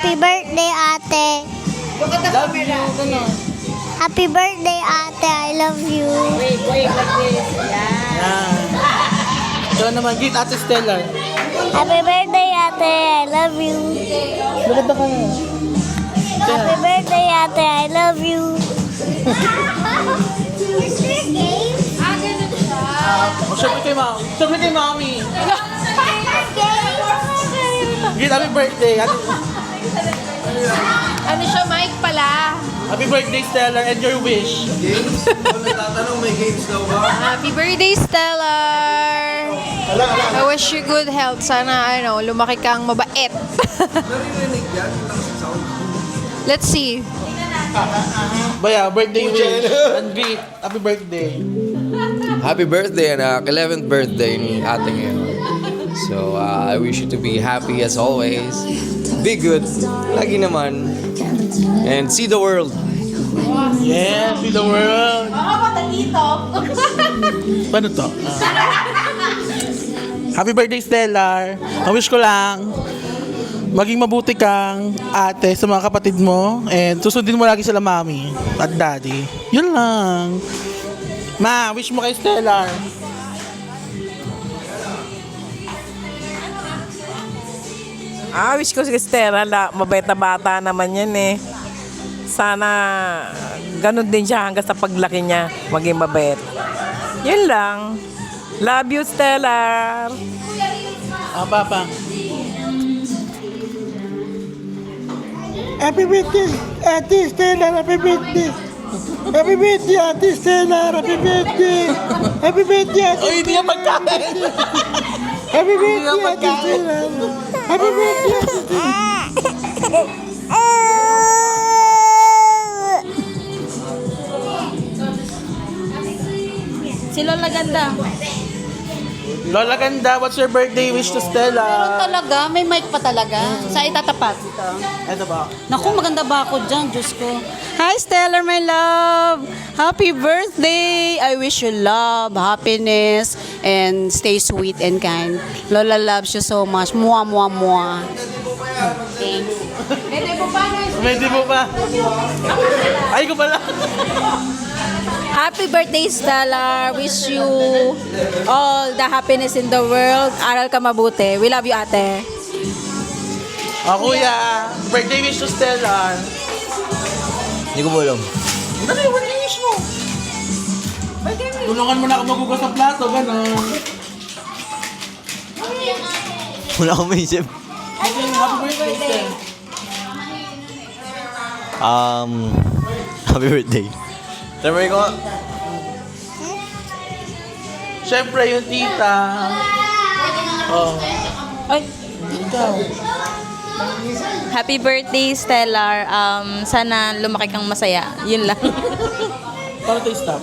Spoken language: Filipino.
Happy birthday, ate. Love you. Ganun. Happy birthday, ate. I love you. Wait, like this. Yan. Ito naman, greet Ate Stellar. Happy birthday, ate. I love you. Maganda ka na. Happy birthday, ate. I love you. Siyempre kay Mami. Siyempre kay Mami. Greet happy birthday. Ano siya, Mike pala? Happy birthday, Stellar, and your wish. Games? Kung nagtatanong, may games daw ba? Happy birthday, Stellar! I wish you good health. Sana, lumaki kang mabait. Narinig yan? Sound. Let's see. Baya, birthday wish. And greet. Happy birthday. Happy birthday, anak. 11th birthday ni ate ngayon. So, I wish you to be happy as always. Be good. Lagi naman. And see the world. Yeah, see the world. Paano to? Happy birthday, Stellar. Wish ko lang maging mabuti kang ate sa mga kapatid mo and susundin mo lagi sila mami at daddy. Yun lang. Ma, wish mo kay Stellar. Wish ko si Stella, mabait na bata naman yan eh. Sana ganun din siya hanggang sa paglaki niya, maging mabait. Yun lang. Love you, Stella. Papa. Happy birthday, Ate Stella. Happy birthday. Happy birthday, Ate Stella. Happy birthday. Happy birthday, Ate Stella. Oh, hindi yan magkain. Happy birthday, Ate Stella. Happy birthday, Ate Stella. Si Lola Ganda. Lola Ganda, what's your birthday wish to Stella? Talaga, may mic pa talaga. Sa itatapat. Ito ba? Naku, maganda ba ako dyan, Diyos ko. Hi, Stellar, my love. Happy birthday. I wish you love, happiness, and stay sweet and kind. Lola loves you so much. Mua, mua, mua. Thanks. Pwede mo pa. Ay ko pala. Happy birthday, Stellar. Wish you all the happiness in the world. Aral ka mabuti. We love you, ate. Kuya. Birthday wish to Stella. Hindi ko alam. Ano yung birthday wish mo? Tulungan mo na ako magugas ng plato, gano'n. Wala akong maisip. Happy birthday, Stella. Happy birthday. Tama ko. Siyempre, yung tita. Oh. Ay, Ikaw. Happy birthday, Stellar. Sana lumaki kang masaya. Yun lang. Paano tayo stop?